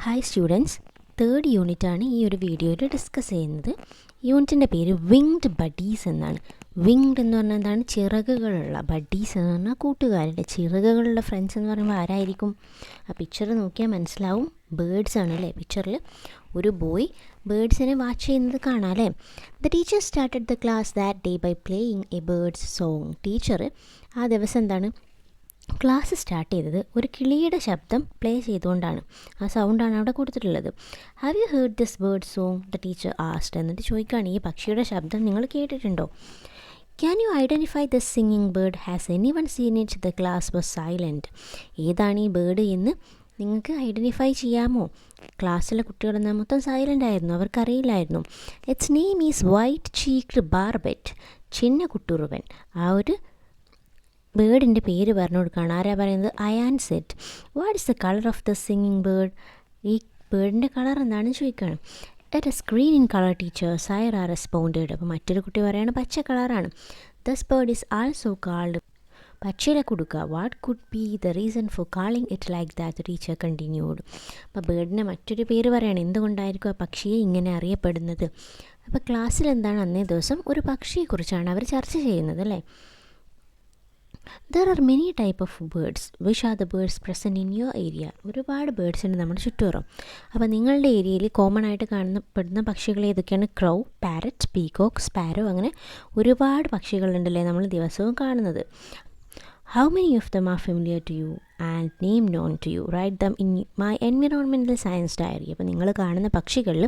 Hi students, third യൂണിറ്റാണ് ഈ ഒരു വീഡിയോയിൽ ഡിസ്കസ് ചെയ്യുന്നത്. യൂണിറ്റിൻ്റെ പേര് വിങ്ഡ് ബഡീസ് എന്നാണ്. വിങ്ഡ് എന്ന് പറഞ്ഞാൽ എന്താണ്? ചിറകുകളുള്ള. ബഡീസ് എന്ന് പറഞ്ഞാൽ കൂട്ടുകാരുടെ. ചിറകുകളുള്ള ഫ്രണ്ട്സ് എന്ന് പറയുമ്പോൾ ആരായിരിക്കും? ആ പിക്ചർ നോക്കിയാൽ മനസ്സിലാവും, ബേഡ്സ് ആണ് അല്ലേ? പിക്ചറിൽ ഒരു ബോയ് ബേഡ്സിനെ വാച്ച് ചെയ്യുന്നത് കാണാം അല്ലേ? The teacher started the class that day by playing a birds song. Teacher ആ ദിവസം എന്താണ് ക്ലാസ് സ്റ്റാർട്ട് ചെയ്തത് ഒരു കിളിയുടെ ശബ്ദം പ്ലേ ചെയ്തുകൊണ്ടാണ്. ആ സൗണ്ടാണ് അവിടെ കൊടുത്തിട്ടുള്ളത്. Have you heard this bird song? The teacher asked. എന്നിട്ട് ചോദിക്കുകയാണ്, ഈ പക്ഷിയുടെ ശബ്ദം നിങ്ങൾ കേട്ടിട്ടുണ്ടോ? Can you identify this singing bird? Has any one seen it? The class was silent. ഏതാണ് ഈ ബേർഡ് എന്ന് നിങ്ങൾക്ക് ഐഡൻറ്റിഫൈ ചെയ്യാമോ? ക്ലാസ്സിലെ കുട്ടികളെന്നാൽ മൊത്തം സൈലൻ്റ് ആയിരുന്നു, അവർക്കറിയില്ലായിരുന്നു. It's name is white cheeked barbet. ചിന്ന കുട്ടുറുവൻ. ആ ഒരു ബേർഡിൻ്റെ പേര് പറഞ്ഞു കൊടുക്കുകയാണ്. ആരാ പറയുന്നത്? Ayan said. What is the colour of the singing bird? ഈ ബേർഡിൻ്റെ കളർ എന്താണെന്ന് ചോദിക്കുകയാണ്. It is green in colour teacher, Saira responded. അപ്പോൾ മറ്റൊരു കുട്ടി പറയുകയാണ് പച്ച കളറാണ്. This bird is also called പക്ഷിയിലെ കുടുക്ക. What could be the reason for calling it like that? Teacher continued. അപ്പോൾ ബേർഡിനെ മറ്റൊരു പേര് പറയുകയാണ്. എന്തുകൊണ്ടായിരിക്കും ആ പക്ഷിയെ ഇങ്ങനെ അറിയപ്പെടുന്നത്? അപ്പോൾ ക്ലാസ്സിൽ എന്താണ് അന്നേ ദിവസം ഒരു പക്ഷിയെക്കുറിച്ചാണ് അവർ ചർച്ച ചെയ്യുന്നത് അല്ലേ? There are many type of birds. Which are the birds present in your area? ഒരുപാട് ബേർഡ്സ് ഉണ്ട് നമ്മുടെ ചുറ്റുപാടും. അപ്പോൾ നിങ്ങളുടെ ഏരിയയിൽ കോമൺ ആയിട്ട് കാണപ്പെടുന്ന പക്ഷികൾ ഏതൊക്കെയാണ്? ക്രൗ, പാരറ്റ്, പീകോക്ക്, സ്പാരോ, അങ്ങനെ ഒരുപാട് പക്ഷികളുണ്ടല്ലേ നമ്മൾ ദിവസവും കാണുന്നത്. How many of them are familiar to you and name known to you? Write them in my environmental science diary. അപ്പോൾ നിങ്ങൾ കാണുന്ന പക്ഷികളിൽ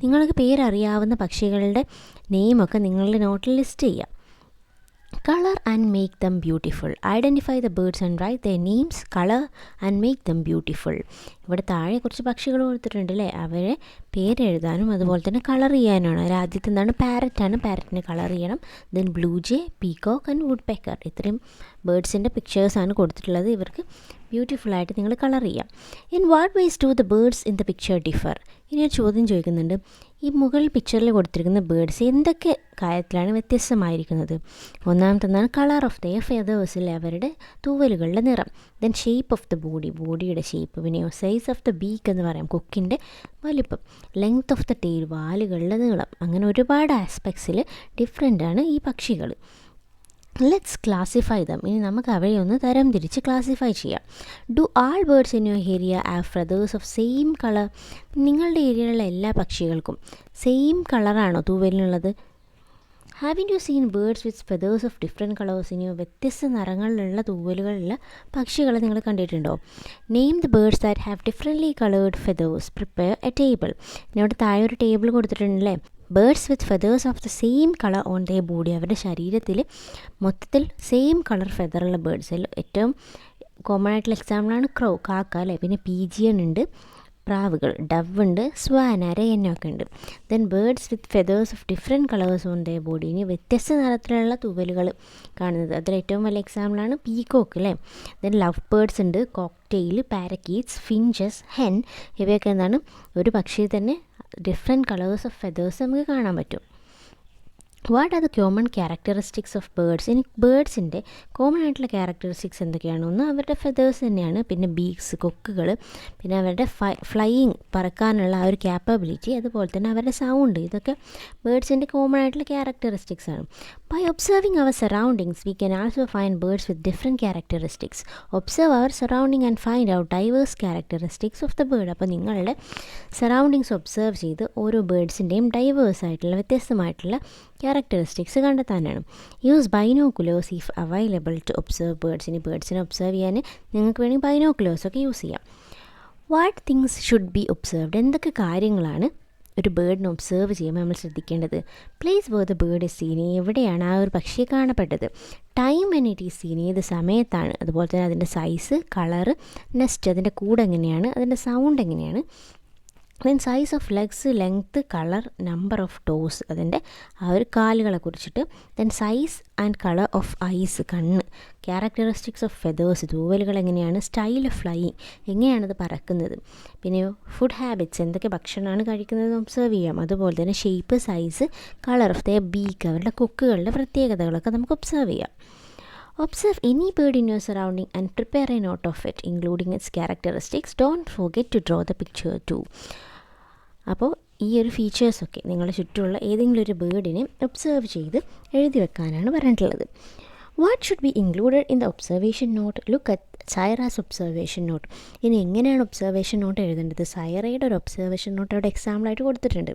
നിങ്ങൾക്ക് പേരറിയാവുന്ന പക്ഷികളുടെ നെയിമൊക്കെ നിങ്ങളുടെ നോട്ടിൽ ലിസ്റ്റ് ചെയ്യുക. Color and make them beautiful. Identify the birds and write their names. Color and make them beautiful. ഇവിടെ താഴെ കുറച്ച് പക്ഷികൾ കൊടുത്തിട്ടുണ്ട് അല്ലേ? അവരെ പേരെഴുതാനും അതുപോലെ തന്നെ കളർ ചെയ്യാനാണ്. ആദ്യത്തെ എന്താണ്? പാരറ്റാണ്. പാരറ്റിനെ കളർ ചെയ്യണം. Then blue jay, peacock and woodpecker. ഇത്രയും ബേർഡ്സിൻ്റെ പിക്ചേഴ്സാണ് കൊടുത്തിട്ടുള്ളത്. ഇവർക്ക് ബ്യൂട്ടിഫുള്ളായിട്ട് നിങ്ങൾ കളർ ചെയ്യാം. In what ways do the birds in the picture differ? ഇനി ഒരു ചോദ്യം ചോദിക്കുന്നുണ്ട്. ഈ മുകളിൽ പിക്ചറിൽ കൊടുത്തിരിക്കുന്ന ബേർഡ്സ് എന്തൊക്കെ കാര്യത്തിലാണ് വ്യത്യസ്തമായിരിക്കുന്നത്? ഒന്നാമത്തെന്നാണ് കളർ ഓഫ് ദെയർ ഫെദേഴ്സിൽ, അവരുടെ തൂവലുകളുടെ നിറം. Then shape of the body, ബോഡിയുടെ ഷേപ്പ്. പിന്നെയോ സൈസ് ഓഫ് ദ ബീക്ക് എന്ന് പറയാം, കൊക്കിൻ്റെ വലിപ്പം. ലെങ്ത് ഓഫ് ദ ടെയിൽ, വാലുകളുടെ നീളം. അങ്ങനെ ഒരുപാട് ആസ്പെക്ട്സിൽ ഡിഫറെൻ്റ് ആണ് ഈ പക്ഷികൾ. Let's classify dum. ഇനി നമുക്ക് അവയെ ഒന്ന് തരം തിരിച്ച് ക്ലാസിഫൈ ചെയ്യാം. Do all birds in your area have feathers of same colour? നിങ്ങളുടെ ഏരിയയിലുള്ള എല്ലാ പക്ഷികൾക്കും same കളറാണോ തൂവലിനുള്ളത്? Have you seen birds with feathers of different colours? ഇനിയോ വ്യത്യസ്ത നിറങ്ങളിലുള്ള തൂവലുകളുള്ള പക്ഷികളെ നിങ്ങൾ കണ്ടിട്ടുണ്ടോ? Name the birds that have differently coloured feathers. Prepare a table. ഇവിടെ താഴെ ഒരു ടേബിൾ കൊടുത്തിട്ടുണ്ടല്ലേ? Birds with feathers of the same colour on the body. അവരുടെ ശരീരത്തിൽ മൊത്തത്തിൽ സെയിം കളർ ഫെദറുള്ള ബേർഡ്സിൽ ഏറ്റവും കോമൺ ആയിട്ടുള്ള എക്സാമ്പിളാണ് ക്രൗ, കാക്ക അല്ലേ? പിന്നെ പീജിയൻ ഉണ്ട്, പ്രാവുകൾ, ഡവ് ഉണ്ട്, സ്വാൻ, അരയന്നൊക്കെ ഉണ്ട്. Then birds with feathers of different colours on the body. ഇനി വ്യത്യസ്ത നിറത്തിലുള്ള തൂവലുകൾ കാണുന്നത്, അതിൽ ഏറ്റവും വലിയ എക്സാമ്പിളാണ് പീകോക്ക് അല്ലേ? ദെൻ ലവ് ബേർഡ്സ് ഉണ്ട്, കോക്ടെയിൽ, പാരക്കീറ്റ്സ്, ഫിഞ്ചസ്, ഹെൻ. ഇവയൊക്കെ എന്താണ്? ഒരു പക്ഷിയിൽ തന്നെ ഡിഫറെൻറ്റ് കളേഴ്സ് ഓഫ് ഫെദേഴ്സ് നമുക്ക് കാണാൻ പറ്റും. What are the common characteristics of birds? ഇനി ബേർഡ്സിൻ്റെ കോമൺ ആയിട്ടുള്ള ക്യാരക്ടറിസ്റ്റിക്സ് എന്തൊക്കെയാണ്? ഒന്ന് അവരുടെ ഫെദേഴ്സ് തന്നെയാണ്. പിന്നെ ബീക്സ്, കൊക്കുകൾ, പിന്നെ അവരുടെ ഫ്ലൈയിങ്, പറക്കാനുള്ള ആ ഒരു ക്യാപ്പബിലിറ്റി, അതുപോലെ തന്നെ അവരുടെ സൗണ്ട്. ഇതൊക്കെ ബേർഡ്സിൻ്റെ കോമൺ ആയിട്ടുള്ള ക്യാരക്ടറിസ്റ്റിക്സ് ആണ്. By observing our surroundings we can also find birds with different characteristics. Observe our surrounding and find out diverse characteristics of the bird. അപ്പോൾ നിങ്ങളുടെ സറൗണ്ടിങ്സ് ഒബ്സർവ് ചെയ്ത് ഓരോ ബേർഡ്സിൻ്റെയും ഡൈവേഴ്സ് ആയിട്ടുള്ള വ്യത്യസ്തമായിട്ടുള്ള ക്യാരക്ടറിസ്റ്റിക്സ് കണ്ടെത്താനാണ്. Use binoculars if available to observe birds. ഇനി ബേർഡ്സിനെ observe ചെയ്യാൻ നിങ്ങൾക്ക് വേണമെങ്കിൽ ബൈനോക്കുലേഴ്സൊക്കെ യൂസ് ചെയ്യാം. What things should be observed? എന്തൊക്കെ കാര്യങ്ങളാണ് ഒരു ബേർഡിനെ ഒബ്സർവ് ചെയ്യുമ്പോൾ നമ്മൾ ശ്രദ്ധിക്കേണ്ടത്? Place where the bird is seen. എവിടെയാണ് ആ ഒരു പക്ഷിയെ കാണപ്പെട്ടത്? Time when it is seen, ഏത് സമയത്താണ്? അതുപോലെ തന്നെ അതിൻ്റെ സൈസ്, കളറ്, നെസ്റ്റ്, അതിൻ്റെ കൂട് എങ്ങനെയാണ്, അതിൻ്റെ സൗണ്ട് എങ്ങനെയാണ്? Then size of legs, length, colour, number of toes, അതിൻ്റെ ആ ഒരു കാലുകളെ കുറിച്ചിട്ട്. Then size and colour of eyes, കണ്ണ്. ക്യാരക്ടറിസ്റ്റിക്സ് ഓഫ് ഫെദേഴ്സ്, തൂവലുകൾ എങ്ങനെയാണ്? സ്റ്റൈൽ ഓഫ് ഫ്ലൈയിങ്, എങ്ങനെയാണത് പറക്കുന്നത്? പിന്നെ ഫുഡ് ഹാബിറ്റ്സ്, എന്തൊക്കെ ഭക്ഷണമാണ് കഴിക്കുന്നത് ഒബ്സർവ് ചെയ്യാം. അതുപോലെ തന്നെ shape, size, colour of the beak, അവരുടെ കൊക്കുകളുടെ പ്രത്യേകതകളൊക്കെ നമുക്ക് ഒബ്സർവ് ചെയ്യാം. Observe any bird in your surrounding and prepare a note of it, including its characteristics. Don't forget to draw the picture too. അപ്പോൾ ഈ ഒരു ഫീച്ചേഴ്സൊക്കെ നിങ്ങളുടെ ചുറ്റുമുള്ള ഏതെങ്കിലും ഒരു ബേർഡിനെ ഒബ്സർവ് ചെയ്ത് എഴുതി വെക്കാനാണ് പറഞ്ഞിട്ടുള്ളത്. What should be included in the observation note? Look at Saira's observation note. ഇനി എങ്ങനെയാണ് ഒബ്സർവേഷൻ നോട്ട് എഴുതേണ്ടത്? സൈറയുടെ ഒരു ഒബ്സർവേഷൻ നോട്ട് അവിടെ എക്സാമ്പിളായിട്ട് കൊടുത്തിട്ടുണ്ട്.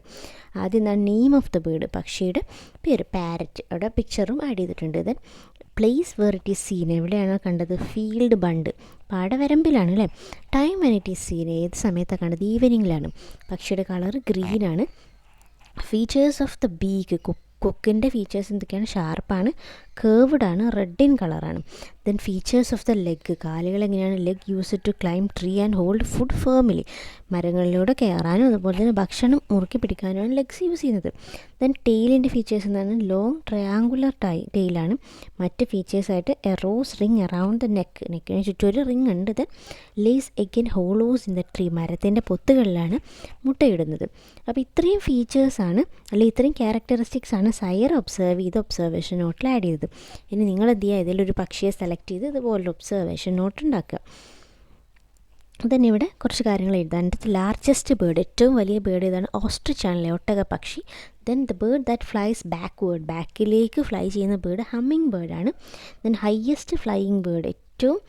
ആദ്യം എന്താണ്? നെയിം ഓഫ് ദ ബേർഡ്, പക്ഷിയുടെ പേര്. പാരറ്റ് അവിടെ പിക്ചറും ആഡ് ചെയ്തിട്ടുണ്ട്. Then place where it is seen, എവിടെയാണോ കണ്ടത്? ഫീൽഡ് ബണ്ട്, പാടവരമ്പിലാണ് അല്ലേ. Time when it is seen, ഏത് സമയത്താണ് കണ്ടത്? ഈവനിങ്ങിലാണ്. പക്ഷിയുടെ കളർ ഗ്രീനാണ്. ഫീച്ചേഴ്സ് ഓഫ് ദ ബീക്ക്, കൊക്കിൻ്റെ ഫീച്ചേഴ്സ് എന്തൊക്കെയാണ്? ഷാർപ്പാണ്, കേർവ്ഡ് ആണ്, റെഡ് ഇൻ കളറാണ്. Then features of the leg, കാലുകൾ എങ്ങനെയാണ്? Leg use to climb tree and hold food firmly, മരങ്ങളിലൂടെ കയറാനും അതുപോലെ തന്നെ ഭക്ഷണം മുറുക്കി പിടിക്കാനുമാണ് ലെഗ്സ് യൂസ് ചെയ്യുന്നത്. ദെൻ ടെയിലിൻ്റെ ഫീച്ചേഴ്സ് എന്താണ്? ലോങ് ട്രയാങ്കുലർ ടെയിലാണ്. മറ്റ് ഫീച്ചേഴ്സായിട്ട് a rose ring around the നെക്കിന് ചുറ്റും ഒരു റിങ് ഉണ്ട്. Then lays egg in hollows in the tree, മരത്തിൻ്റെ പൊത്തുകളിലാണ് മുട്ടയിടുന്നത്. അപ്പോൾ ഇത്രയും ഫീച്ചേഴ്സാണ് അല്ലെങ്കിൽ ഇത്രയും ക്യാരക്ടറിസ്റ്റിക്സ് ആണ് സൈറ ഒബ്സർവ് ചെയ്ത് ഒബ്സർവേഷൻ നോട്ടിൽ ആഡ് ചെയ്തത്. ഇനി നിങ്ങൾ എന്ത് ചെയ്യുക? ഇതിലൊരു പക്ഷിയെ സെലക്ട് ചെയ്ത് ഇതുപോലൊരു ഒബ്സർവേഷൻ നോട്ട് ഉണ്ടാക്കുക. then ഇവിടെ കുറച്ച് കാര്യങ്ങൾ എഴുതാൻ. ലാർജസ്റ്റ് ബേർഡ്, ഏറ്റവും വലിയ ബേർഡ് ഏതാണ്? ഓസ്ട്രിച്ച് ആണല്ലേ, ഒട്ടക പക്ഷി. Then the bird that flies backward, ബാക്കിലേക്ക് ഫ്ലൈ ചെയ്യുന്ന ബേർഡ് ഹമ്മിങ് ബേർഡാണ്. ദെൻ ഹയ്യസ്റ്റ് ഫ്ലൈയിങ് ബേർഡ്, ഏറ്റവും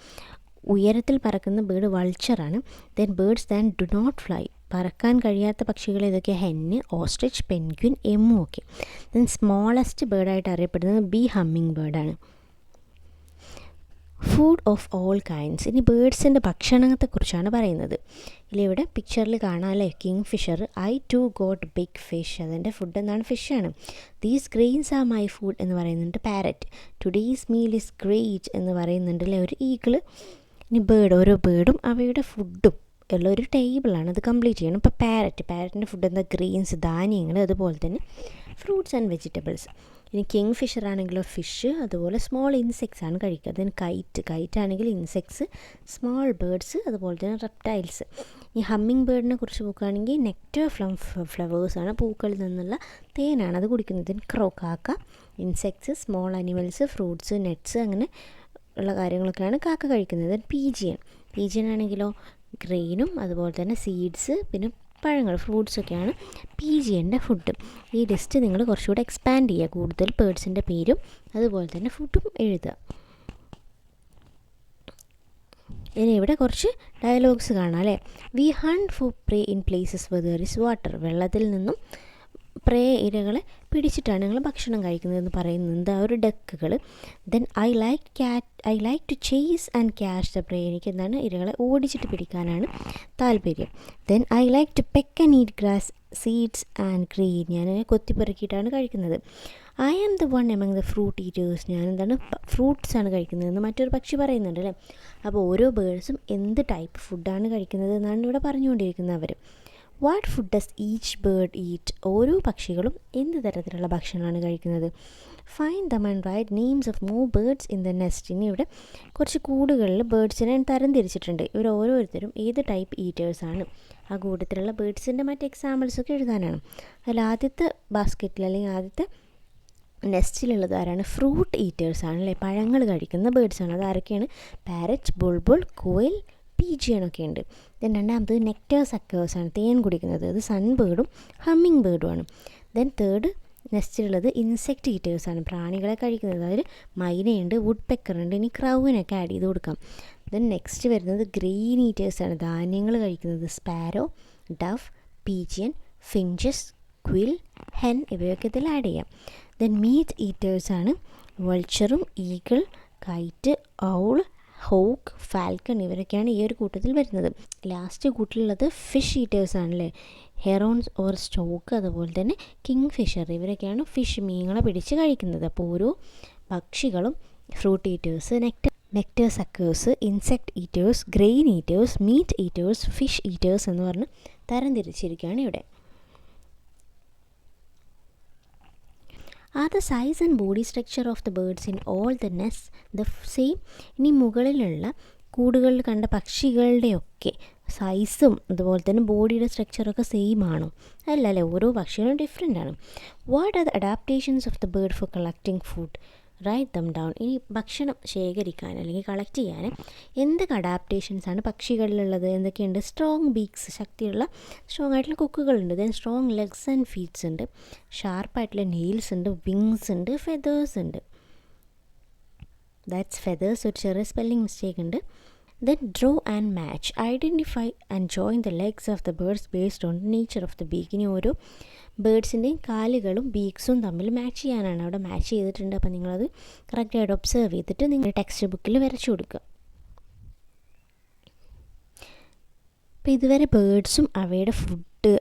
ഉയരത്തിൽ പറക്കുന്ന ബേർഡ് വൾച്ചറാണ്. Then birds that do not fly, പറക്കാൻ കഴിയാത്ത പക്ഷികൾ ഏതൊക്കെ? ഹെന്ന്, ഓസ്ട്രിച്ച്, പെൻഗ്വിൻ, എമ്മു ഒക്കെ. ദെൻ സ്മോളസ്റ്റ് ബേർഡായിട്ട് അറിയപ്പെടുന്നത് ബി ഹമ്മിങ് ബേർഡാണ്. ഫുഡ് ഓഫ് ഓൾ കൈൻഡ്സ്, ഇനി ബേർഡ്സിൻ്റെ ഭക്ഷണത്തെക്കുറിച്ചാണ് പറയുന്നത്. ഇവിടെ പിക്ചറിൽ കാണാം അല്ലേ, kingfisher. I too got big fish, അതിൻ്റെ ഫുഡ് എന്താണ്? ഫിഷാണ്. These grains are my food എന്ന് പറയുന്നുണ്ട് parrot. Today's meal is great എന്ന് പറയുന്നുണ്ട് അല്ലേ ഒരു ഈഗിള്. ഇനി ബേർഡ്, ഓരോ ബേർഡും അവയുടെ ഫുഡും ഉള്ള ഒരു ടേബിളാണ്, അത് കംപ്ലീറ്റ് ചെയ്യണം. ഇപ്പോൾ പാരറ്റിൻ്റെ ഫുഡ് എന്താ? ഗ്രെയിൻസ്, ധാന്യങ്ങൾ, അതുപോലെ തന്നെ ഫ്രൂട്ട്സ് ആൻഡ് വെജിറ്റബിൾസ്. ഇനി കിങ് ഫിഷർ ആണെങ്കിലോ ഫിഷ്, അതുപോലെ സ്മോൾ ഇൻസെക്ട്സ് ആണ് കഴിക്കുക. ദെൻ കൈറ്റ് ആണെങ്കിൽ ഇൻസെക്ട്സ്, സ്മോൾ ബേർഡ്സ്, അതുപോലെ തന്നെ റെപ്റ്റൈൽസ്. ഈ ഹമ്മിങ് ബേർഡിനെ കുറിച്ച് നോക്കുകയാണെങ്കിൽ നെക്ടർ ഫ്രം ഫ്ലവേഴ്സാണ്, പൂക്കളിൽ നിന്നുള്ള തേനാണ് അത് കുടിക്കുന്നത്. ദെൻ കാക്ക, insects, small animals, fruits, nuts, അങ്ങനെ ഉള്ള കാര്യങ്ങളൊക്കെയാണ് കാക്ക കഴിക്കുന്നത്. ദെൻ പീജിയൻ ആണെങ്കിലോ ഗ്രെയിനും അതുപോലെ തന്നെ സീഡ്സ്, പിന്നെ പഴങ്ങൾ, ഫ്രൂട്ട്സൊക്കെയാണ് പീജിയൻ്റെ ഫുഡ്. ഈ ലിസ്റ്റ് നിങ്ങൾ കുറച്ചുകൂടെ എക്സ്പാൻഡ് ചെയ്യുക, കൂടുതൽ ബേർഡ്സിൻ്റെ പേരും അതുപോലെ തന്നെ ഫുഡും എഴുതുക. ഇനി ഇവിടെ കുറച്ച് ഡയലോഗ്സ് കാണാം അല്ലേ. We hunt for prey in places where there is water, വെള്ളത്തിൽ നിന്നും പ്രേ ഇരകളെ പിടിച്ചിട്ടാണ് ഞങ്ങൾ ഭക്ഷണം കഴിക്കുന്നതെന്ന് പറയുന്നത് ആ ഒരു ഡക്കുകൾ. Then I like to chase and catch the prey, എനിക്ക് എന്താണ്? ഇരകളെ ഓടിച്ചിട്ട് പിടിക്കാനാണ് താല്പര്യം. Then I like to peck and eat grass, seeds and green, ഞാൻ കൊത്തിപ്പെറുക്കിയിട്ടാണ് കഴിക്കുന്നത്. I am the one among the fruit eaters, ഞാൻ എന്താണ്? ഫ്രൂട്ട്സാണ് കഴിക്കുന്നതെന്ന് മറ്റൊരു പക്ഷി പറയുന്നുണ്ട് അല്ലേ. അപ്പോൾ ഓരോ ബേർഡ്സും എന്ത് ടൈപ്പ് ഫുഡാണ് കഴിക്കുന്നത് എന്നാണ് ഇവിടെ പറഞ്ഞുകൊണ്ടിരിക്കുന്നത് അവർ. What food does each bird eat, ഓരോ പക്ഷികളും എന്ത് തരത്തിലുള്ള ഭക്ഷണമാണ് കഴിക്കുന്നത്. Find them and write names of more birds in the nest. ഇനി ഇവിടെ കുറച്ച് കൂടുകളിൽ ബേർഡ്സിനെ തരം തിരിച്ചിട്ടുണ്ട്. ഇവർ ഓരോരുത്തരും ഏത് ടൈപ്പ് ഈറ്റേഴ്സാണ്, ആ കൂട്ടത്തിലുള്ള ബേർഡ്സിൻ്റെ മറ്റ് എക്സാമ്പിൾസൊക്കെ എഴുതാനാണ്. അതിൽ ആദ്യത്തെ ബാസ്ക്കറ്റിൽ അല്ലെങ്കിൽ ആദ്യത്തെ നെസ്റ്റിലുള്ളത് ആരാണ്? ഫ്രൂട്ട് ഈറ്റേഴ്സാണ് അല്ലേ, പഴങ്ങൾ കഴിക്കുന്ന ബേർഡ്സാണ്. അത് ആരൊക്കെയാണ്? പാരറ്റ്, ബുൾബുൾ, കോയിൽ, പീജിയനൊക്കെ ഉണ്ട്. ദെൻ രണ്ടാമത് നെക്ടർ സക്കേഴ്സാണ്, തേൻ കുടിക്കുന്നത്. അത് സൺ ബേർഡും ഹമ്മിങ് ബേർഡുമാണ്. ദെൻ തേർഡ് നെസ്റ്റിലുള്ളത് ഇൻസെക്റ്റ് ഈറ്റേഴ്സാണ്, പ്രാണികളെ കഴിക്കുന്നത്. അതിൽ മൈനയുണ്ട്, വുഡ് പെക്കറുണ്ട്, ഇനി ക്രൗവിനൊക്കെ ആഡ് ചെയ്ത് കൊടുക്കാം. ദെൻ നെക്സ്റ്റ് വരുന്നത് ഗ്രെയിൻ ഈറ്റേഴ്സാണ്, ധാന്യങ്ങൾ കഴിക്കുന്നത്. Sparrow, dove, pigeon, finches, quail, hen ഇവയൊക്കെ ഇതിൽ ആഡ് ചെയ്യാം. ദെൻ മീറ്റ് ഈറ്റേഴ്സാണ് വൾച്ചറും, eagle, kite, owl, hawk, falcon ഇവരൊക്കെയാണ് ഈ ഒരു കൂട്ടത്തിൽ വരുന്നത്. ലാസ്റ്റ് കൂട്ടിലുള്ളത് ഫിഷ് ഈറ്റേഴ്സാണല്ലേ, ഹെറോൺസ് ഓർ സ്റ്റോക്ക്, അതുപോലെ തന്നെ കിങ് ഫിഷർ ഇവരൊക്കെയാണ് ഫിഷ്, മീനുകളെ പിടിച്ച് കഴിക്കുന്നത്. അപ്പോൾ ഓരോ പക്ഷികളും fruit eaters, nectar suckers, insect eaters, grain eaters, meat eaters, fish eaters എന്ന് പറഞ്ഞ് തരം തിരിച്ചിരിക്കുകയാണ് ഇവിടെ. Are the size and body structure of the birds in all the nests the same? ഇനി മുകളിലുള്ള കൂടുകളിൽ കണ്ട പക്ഷികളുടെയൊക്കെ സൈസും അതുപോലെ തന്നെ ബോഡിയുടെ സ്ട്രക്ചറൊക്കെ സെയിം ആണോ? അല്ല അല്ലേ, ഓരോ പക്ഷികളും ഡിഫറെൻ്റ് ആണ്. What are the adaptations of the bird for collecting food? Write them down. ഇനി ഭക്ഷണം ശേഖരിക്കാൻ അല്ലെങ്കിൽ കളക്ട് ചെയ്യാൻ എന്തൊക്കെ അഡാപ്റ്റേഷൻസാണ് പക്ഷികളിലുള്ളത്, എന്തൊക്കെയുണ്ട്? സ്ട്രോങ് ബീക്സ്, ശക്തിയുള്ള സ്ട്രോങ് ആയിട്ടുള്ള കൊക്കുകളുണ്ട്. Then strong legs and feets ഉണ്ട്, ഷാർപ്പായിട്ടുള്ള നെയിൽസ് ഉണ്ട്, വിങ്സ് ഉണ്ട്, ഫെതേഴ്സ് ഉണ്ട്. ദാറ്റ്സ് ഫെതേഴ്സ്, ഒരു ചെറിയ സ്പെല്ലിംഗ് മിസ്റ്റേക്ക് ഉണ്ട്. Then draw and match. Identify and join the legs of the birds based on the nature of the beak. ഇനി ഓരോ ബേഡ്സിൻ്റെയും കാലുകളും ബീക്സും തമ്മിൽ മാച്ച് ചെയ്യാനാണ്. അവിടെ മാച്ച് ചെയ്തിട്ടുണ്ട്. അപ്പോൾ നിങ്ങളത് കറക്റ്റായിട്ട് ഒബ്സർവ് ചെയ്തിട്ട് നിങ്ങൾ ടെക്സ്റ്റ് ബുക്കിൽ വരച്ചു കൊടുക്കുക. അപ്പോൾ ഇതുവരെ ബേഡ്സും അവയുടെ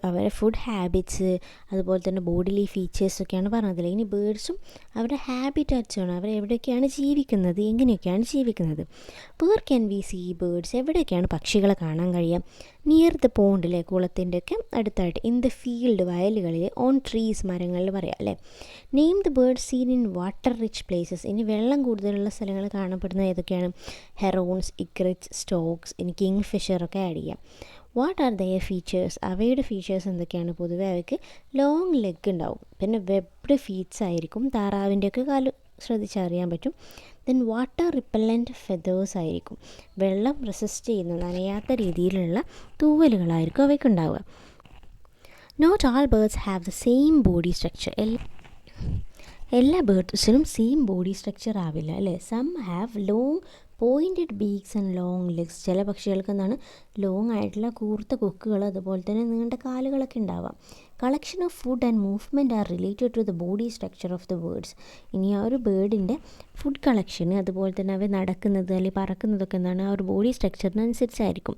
അവരുടെ ഫുഡ് ഹാബിറ്റ്സ്, അതുപോലെ തന്നെ ബോഡിലി ഫീച്ചേഴ്സൊക്കെയാണ് പറഞ്ഞതില്ല. ഇനി ബേഡ്സും അവരുടെ ഹാബിറ്റാറ്റ്സാണ്, അവരെവിടെയൊക്കെയാണ് ജീവിക്കുന്നത്, എങ്ങനെയൊക്കെയാണ് ജീവിക്കുന്നത്. Where can we see birds, എവിടെയൊക്കെയാണ് പക്ഷികളെ കാണാൻ കഴിയുക? നിയർ ദ പോണ്ടിലെ, കുളത്തിൻ്റെയൊക്കെ അടുത്തായിട്ട്. ഇൻ ദ ഫീൽഡ്, വയലുകളിൽ. ഓൺ ട്രീസ്, മരങ്ങളിൽ പറയാം അല്ലേ. Name the bird seen in water rich places. ഇനി വെള്ളം കൂടുതലുള്ള സ്ഥലങ്ങൾ കാണപ്പെടുന്നത് ഏതൊക്കെയാണ്? ഹെറോൺസ്, ഇക്രിറ്റ്സ്, സ്റ്റോക്സ്, ഇനി കിങ് ഫിഷറൊക്കെ ആഡ് ചെയ്യാം. വാട്ട് ആർ ദയർ ഫീച്ചേഴ്സ്, അവയുടെ ഫീച്ചേഴ്സ് എന്തൊക്കെയാണ്? പൊതുവെ അവയ്ക്ക് ലോങ് ലെഗ് ഉണ്ടാവും, പിന്നെ വെബ്ഡ് ഫീറ്റ്സ് ആയിരിക്കും, താറാവിൻ്റെയൊക്കെ കാല് ശ്രദ്ധിച്ചറിയാൻ പറ്റും. ദെൻ വാട്ടർ റിപ്പല്ലൻ്റ് ഫെതേഴ്സ് ആയിരിക്കും, വെള്ളം റെസിസ്റ്റ് ചെയ്യുന്ന നനയാത്ത രീതിയിലുള്ള തൂവലുകളായിരിക്കും അവയ്ക്കുണ്ടാവുക. Not all birds have the same body structure. എല്ലാ ബേർഡ്സിനും സെയിം ബോഡി സ്ട്രക്ചർ ആവില്ല അല്ലേ. Some have long pointed beaks and long legs. ചില പക്ഷികൾക്ക് എന്താണ് ലോങ് ആയിട്ടുള്ള കൂർത്ത കൊക്കുകൾ, അതുപോലെ തന്നെ നീണ്ട കാലുകളൊക്കെ ഉണ്ടാവാം. Collection of food and movement are related to the body structure of the birds. ഇനി ആ ഒരു ബേർഡിൻ്റെ ഫുഡ് കളക്ഷന്, അതുപോലെ തന്നെ അവർ നടക്കുന്നത് അല്ലെങ്കിൽ പറക്കുന്നതൊക്കെ എന്താണ് ആ ഒരു ബോഡി സ്ട്രക്ചറിനനുസരിച്ചായിരിക്കും.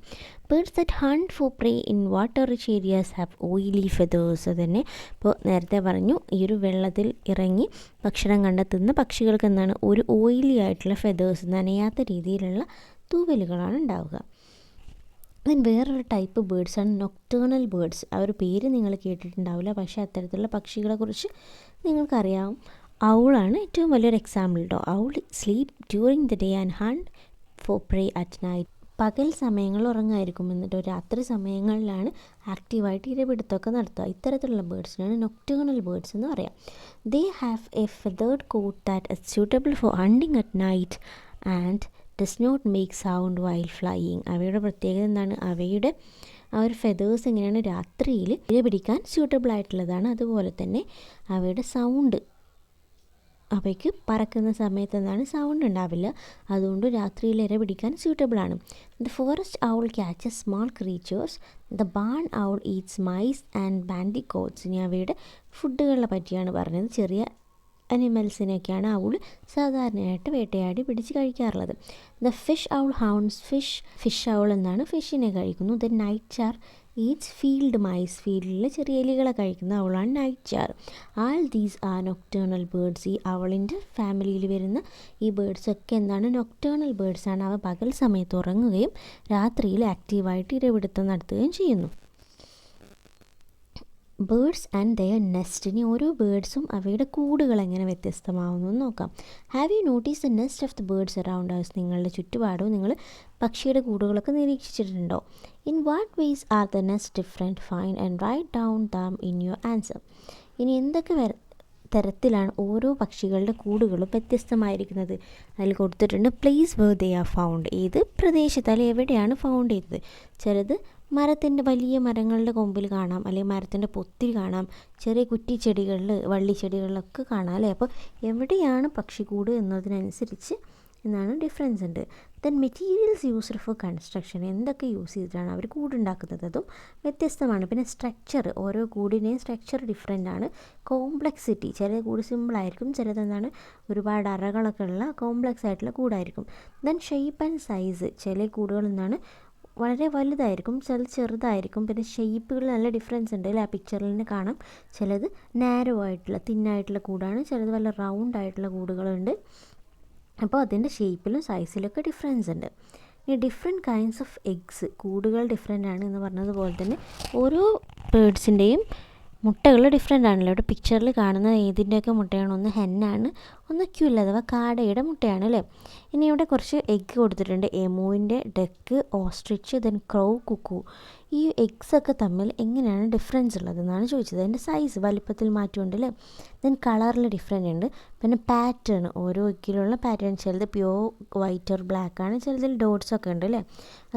Birds that hunt for prey in water rich areas have oily feathers. തന്നെ ഇപ്പോൾ നേരത്തെ പറഞ്ഞു, ഈ ഒരു വെള്ളത്തിൽ ഇറങ്ങി ഭക്ഷണം കണ്ടെത്തുന്ന പക്ഷികൾക്ക് എന്താണ് ഒരു ഓയിലി ആയിട്ടുള്ള ഫെതേഴ്സ്, നനയാത്ത രീതിയിലുള്ള തൂവലുകളാണ് ഉണ്ടാവുക. ദെൻ വേറൊരു ടൈപ്പ് ബേർഡ്സാണ് നൊക്ടേണൽ ബേർഡ്സ്. ആ ഒരു പേര് നിങ്ങൾ കേട്ടിട്ടുണ്ടാവില്ല, പക്ഷേ അത്തരത്തിലുള്ള പക്ഷികളെക്കുറിച്ച് നിങ്ങൾക്കറിയാം. ഔളാണ് ഏറ്റവും വലിയൊരു എക്സാമ്പിൾ കേട്ടോ. Owl sleep during the day and hunt for pray at night. പകൽ സമയങ്ങളിൽ ഉറങ്ങായിരിക്കും, എന്നിട്ട് രാത്രി സമയങ്ങളിലാണ് ആക്റ്റീവായിട്ട് ഇരപിടുത്തമൊക്കെ നടത്തുക. ഇത്തരത്തിലുള്ള ബേർഡ്സിനാണ് നൊക്ടേണൽ ബേർഡ്സ് എന്ന് പറയാം. They have a feathered coat that is suitable for hunting at night and does not make sound while flying. അവയുടെ പ്രത്യേകത എന്താണ്? അവയുടെ ആ ഒരു ഫെതേഴ്സ് എങ്ങനെയാണ് രാത്രിയിൽ ഇര പിടിക്കാൻ സ്യൂട്ടബിൾ ആയിട്ടുള്ളതാണ്. അതുപോലെ തന്നെ അവയുടെ സൗണ്ട്, അവയ്ക്ക് പറക്കുന്ന സമയത്ത് എന്താണ് സൗണ്ട് ഉണ്ടാവില്ല, അതുകൊണ്ട് രാത്രിയിൽ ഇര പിടിക്കാൻ സ്യൂട്ടബിളാണ്. The forest owl catches small creatures. The barn owl eats mice and bandicoots. ഇനി അവയുടെ ഫുഡുകളെ പറ്റിയാണ് പറഞ്ഞത്. ചെറിയ അനിമൽസിനെയൊക്കെയാണ് ഔൾ സാധാരണയായിട്ട് വേട്ടയാടി പിടിച്ച് കഴിക്കാറുള്ളത്. The fish owl hunts fish owl എന്നാണ് ഫിഷിനെ കഴിക്കുന്നു. The nightjar eats field mice. ഫീൽഡിൽ ചെറിയ എലികളെ കഴിക്കുന്ന ഔളാണ് nightjar. All these are nocturnal birds. ഈ ഔളിൻ്റെ ഫാമിലിയിൽ വരുന്ന ഈ ബേർഡ്സൊക്കെ എന്താണ് നൊക്ടേണൽ ബേർഡ്സാണ്. അവ പകൽ സമയത്ത് ഉറങ്ങുകയും രാത്രിയിൽ ആക്റ്റീവായിട്ട് ഇരപിടുത്തം നടത്തുകയും ചെയ്യുന്നു. Birds and their nest. ഇനി ഓരോ ബേർഡ്സും അവയുടെ കൂടുകൾ എങ്ങനെ വ്യത്യസ്തമാവുന്നു എന്ന് നോക്കാം. Have you notice the nest of the birds around house. നിങ്ങളുടെ ചുറ്റുപാടും നിങ്ങൾ പക്ഷിയുടെ കൂടുകളൊക്കെ നിരീക്ഷിച്ചിട്ടുണ്ടോ? In what ways are the nest different? Find and write down them in your answer. ഇനി എന്തൊക്കെ തരത്തിലാണ് ഓരോ പക്ഷികളുടെ കൂടുകളും വ്യത്യസ്തമായിരിക്കുന്നത്? അതിൽ കൊടുത്തിട്ടുണ്ട് place where they are found. ഏത് പ്രദേശത്ത് അല്ലെങ്കിൽ എവിടെയാണ് ഫൗണ്ട് ചെയ്തത്? ചിലത് മരത്തിൻ്റെ വലിയ മരങ്ങളുടെ കൊമ്പിൽ കാണാം, അല്ലെങ്കിൽ മരത്തിൻ്റെ പൊത്തിൽ കാണാം, ചെറിയ കുറ്റിച്ചെടികളിൽ വള്ളിച്ചെടികളിലൊക്കെ കാണാം അല്ലേ. അപ്പോൾ എവിടെയാണ് പക്ഷിക്കൂട് എന്നതിനനുസരിച്ച് എന്നാണ് ഡിഫറൻസ് ഉണ്ട്. Then materials used for construction. എന്തൊക്കെ യൂസ് ചെയ്തിട്ടാണ് അവർ കൂടുണ്ടാക്കുന്നത്, അതും വ്യത്യസ്തമാണ്. പിന്നെ സ്ട്രക്ചർ, ഓരോ കൂടിൻ്റെയും സ്ട്രക്ചർ ഡിഫറെൻ്റ് ആണ്. കോംപ്ലക്സിറ്റി, ചില കൂട് സിമ്പിളായിരിക്കും, ചിലതെന്താണ് ഒരുപാട് അറകളൊക്കെ ഉള്ള കോംപ്ലക്സ് ആയിട്ടുള്ള കൂടായിരിക്കും. ദെൻ ഷേപ്പ് ആൻഡ് സൈസ്, ചില കൂടുകൾ എന്താണ് വളരെ വലുതായിരിക്കും, ചിലത് ചെറുതായിരിക്കും. പിന്നെ ഷേപ്പുകൾ നല്ല ഡിഫറൻസ് ഉണ്ട് അല്ലേ, ആ പിക്ചറിൽ തന്നെ കാണാം. ചിലത് നാരോ ആയിട്ടുള്ള തിന്നായിട്ടുള്ള കൂടാണ്, ചിലത് വല്ല റൗണ്ട് ആയിട്ടുള്ള കൂടുകളുണ്ട്. അപ്പോൾ അതിൻ്റെ ഷേപ്പിലും സൈസിലൊക്കെ ഡിഫറൻസ് ഉണ്ട്. ഈ ഡിഫറെൻറ്റ് കൈൻഡ്സ് ഓഫ് എഗ്സ്, കൂടുകൾ ഡിഫറെൻ്റ് ആണ് എന്ന് പറഞ്ഞതുപോലെ തന്നെ ഓരോ ബേർഡ്സിൻ്റെയും മുട്ടകൾ ഡിഫറെൻ്റ് ആണല്ലോ. ഇവിടെ പിക്ചറിൽ കാണുന്ന ഏതിൻ്റെയൊക്കെ മുട്ടയാണ്? ഒന്ന് ഹെന്നാണ്, ഒന്ന് ക്യുൽ അഥവാ കാടയുടെ മുട്ടയാണ് അല്ലേ. ഇനി ഇവിടെ കുറച്ച് എഗ്ഗ് കൊടുത്തിട്ടുണ്ട്. എമുവിൻ്റെ, ഡക്ക്, ഓസ്ട്രിച്ച്, ദെൻ ക്രോ, കുക്കു. ഈ എഗ്സൊക്കെ തമ്മിൽ എങ്ങനെയാണ് ഡിഫറൻസ് ഉള്ളതെന്നാണ് ചോദിച്ചത്. അതിൻ്റെ സൈസ് വലിപ്പത്തിൽ മാറ്റമുണ്ട് അല്ലേ. ദെൻ കളറിൽ ഡിഫറെൻ്റ് ഉണ്ട്. പിന്നെ പാറ്റേൺ, ഓരോ എഗ്ഗിലുള്ള പാറ്റേൺ, ചിലത് പ്യോർ വൈറ്റ് ഓർ ബ്ലാക്ക് ആണ്, ചിലതിൽ ഡോട്ട്സൊക്കെ ഉണ്ട് അല്ലേ.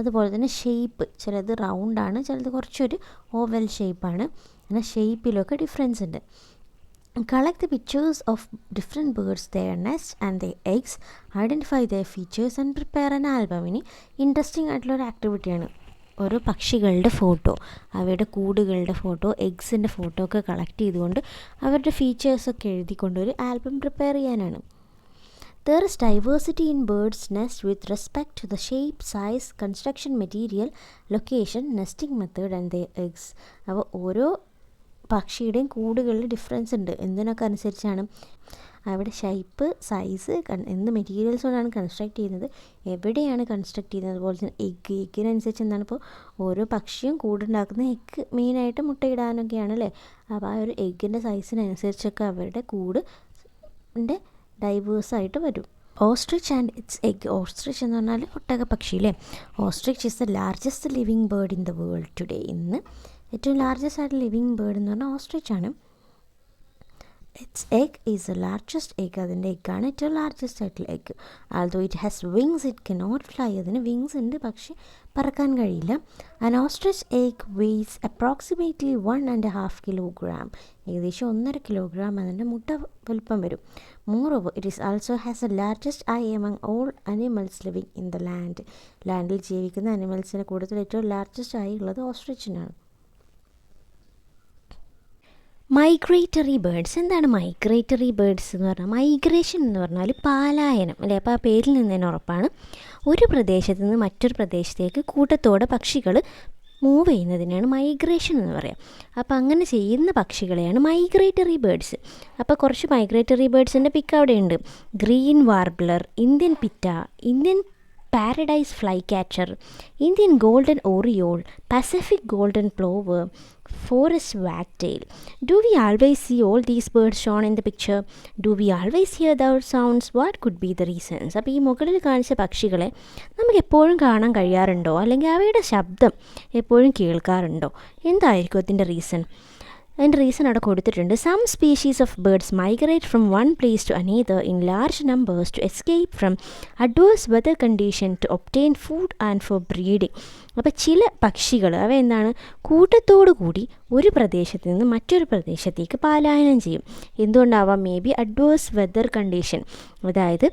അതുപോലെ തന്നെ ഷേപ്പ്, ചിലത് റൗണ്ടാണ്, ചിലത് കുറച്ചൊരു ഓവൽ ഷേപ്പാണ്. അങ്ങനെ ഷേപ്പിലൊക്കെ ഡിഫറൻസ് ഉണ്ട്. Collect the pictures of different birds, their nests and their eggs, identify their features and prepare an album. ഇനി ഇൻട്രസ്റ്റിംഗ് ആയിട്ടുള്ളൊരു ആക്ടിവിറ്റിയാണ്. ഓരോ പക്ഷികളുടെ ഫോട്ടോ, അവയുടെ കൂടുകളുടെ ഫോട്ടോ, എഗ്സിൻ്റെ ഫോട്ടോ ഒക്കെ കളക്ട് ചെയ്തുകൊണ്ട് അവരുടെ ഫീച്ചേഴ്സൊക്കെ എഴുതിക്കൊണ്ട് ഒരു ആൽബം പ്രിപ്പയർ ചെയ്യാനാണ്. There is diversity in birds' nest with respect to the shape, size, construction material, location, nesting method and their eggs. അപ്പോൾ ഓരോ പക്ഷിയുടെയും കൂടുകളിൽ ഡിഫറൻസ് ഉണ്ട്. എന്തിനൊക്കെ അനുസരിച്ചാണ്? അവിടെ ഷേപ്പ്, സൈസ്, എന്ത് മെറ്റീരിയൽസ് കൊണ്ടാണ് കൺസ്ട്രക്ട് ചെയ്യുന്നത്, എവിടെയാണ് കൺസ്ട്രക്ട് ചെയ്യുന്നത്, അതുപോലെ തന്നെ എഗ്ഗിനനുസരിച്ച് എന്താണ്. ഇപ്പോൾ ഓരോ പക്ഷിയും കൂടുണ്ടാക്കുന്ന എഗ്ഗ് മെയിനായിട്ട് മുട്ടയിടാനൊക്കെയാണ് അല്ലേ. അപ്പോൾ ആ ഒരു എഗ്ഗിൻ്റെ സൈസിനനുസരിച്ചൊക്കെ അവരുടെ കൂടിൻ്റെ ഡൈവേഴ്സായിട്ട് വരും. Ostrich and it's egg. Ostrich എന്ന് പറഞ്ഞാൽ ഒട്ടക പക്ഷി അല്ലേ. Ostrich is the largest living bird in the world today. ഇന്ന് ഏറ്റവും ലാർജസ്റ്റ് ആയിട്ട് ലിവിങ് ബേർഡ് എന്ന് പറഞ്ഞാൽ ഓസ്ട്രിച്ച് ആണ്. Its egg is the largest egg. അതിൻ്റെ എഗ്ഗാണ് ഏറ്റവും ലാർജസ്റ്റ് ആയിട്ടുള്ള egg. Although it has wings it cannot fly. അതിന് വിങ്സ് ഉണ്ട്, പക്ഷേ പറക്കാൻ കഴിയില്ല. An ostrich egg weighs approximately 1.5 kilogram. ഏകദേശം 1.5 kilogram അതിൻ്റെ മുട്ട വലുപ്പം വരും. Moreover it is also has a largest eye among all animals living in the land. ലാൻഡിൽ ജീവിക്കുന്ന അനിമൽസിൻ്റെ കൂട്ടത്തിൽ ഏറ്റവും ലാർജസ്റ്റ് ആയി ഉള്ളത് ഓസ്ട്രിച്ചിനാണ്. Migratory birds. എന്താണ് മൈഗ്രേറ്ററി ബേർഡ്സ് എന്ന് പറഞ്ഞാൽ? മൈഗ്രേഷൻ എന്ന് പറഞ്ഞാൽ പാലായനം അല്ലേ. അപ്പോൾ ആ പേരിൽ നിന്ന് തന്നെ ഉറപ്പാണ്. ഒരു പ്രദേശത്ത് നിന്ന് മറ്റൊരു പ്രദേശത്തേക്ക് കൂട്ടത്തോടെ പക്ഷികൾ മൂവ് ചെയ്യുന്നതിനാണ് മൈഗ്രേഷൻ എന്ന് പറയുക. അപ്പോൾ അങ്ങനെ ചെയ്യുന്ന പക്ഷികളെയാണ് മൈഗ്രേറ്ററി ബേർഡ്സ്. അപ്പോൾ കുറച്ച് മൈഗ്രേറ്ററി ബേർഡ്സിൻ്റെ പിക്ക് അവിടെയുണ്ട്. Green warbler, Indian pitta, Indian paradise flycatcher, Indian golden oriole, Pacific golden plover, forest wagtail. Do we always see all these birds shown in the picture? Do we always hear those sounds? What could be the reasons? അപ്പോൾ ഈ മുകളിൽ കാണിച്ച പക്ഷികളെ നമുക്ക് എപ്പോഴും കാണാൻ കഴിയാറുണ്ടോ, അല്ലെങ്കിൽ അവയുടെ ശബ്ദം എപ്പോഴും കേൾക്കാറുണ്ടോ? എന്തായിരിക്കും അതിൻ്റെ റീസൺ? അതിൻ്റെ റീസൺ അവിടെ കൊടുത്തിട്ടുണ്ട്. Some species of birds migrate from one place to another in large numbers to escape from adverse weather condition to obtain food and for breeding. അപ്പോൾ ചില പക്ഷികൾ അവ എന്താണ്, കൂട്ടത്തോടു കൂടി ഒരു പ്രദേശത്ത് നിന്ന് മറ്റൊരു പ്രദേശത്തേക്ക് പലായനം ചെയ്യും. എന്തുകൊണ്ടാവാം? Maybe adverse weather condition, അതായത്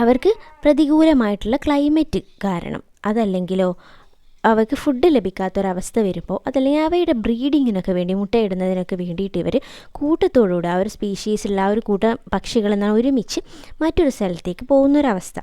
അവർക്ക് പ്രതികൂലമായിട്ടുള്ള ക്ലൈമറ്റ് കാരണം, അതല്ലെങ്കിലോ അവയ്ക്ക് ഫുഡ് ലഭിക്കാത്തൊരവസ്ഥ വരുമ്പോൾ, അതല്ലെങ്കിൽ അവയുടെ ബ്രീഡിങ്ങിനൊക്കെ വേണ്ടി, മുട്ടയിടുന്നതിനൊക്കെ വേണ്ടിയിട്ട് ഇവർ കൂട്ടത്തോടുകൂടി ആ ഒരു സ്പീഷീസിലുള്ള ആ ഒരു കൂട്ടം പക്ഷികളെന്നാണ് ഒരുമിച്ച് മറ്റൊരു സ്ഥലത്തേക്ക് പോകുന്നൊരവസ്ഥ.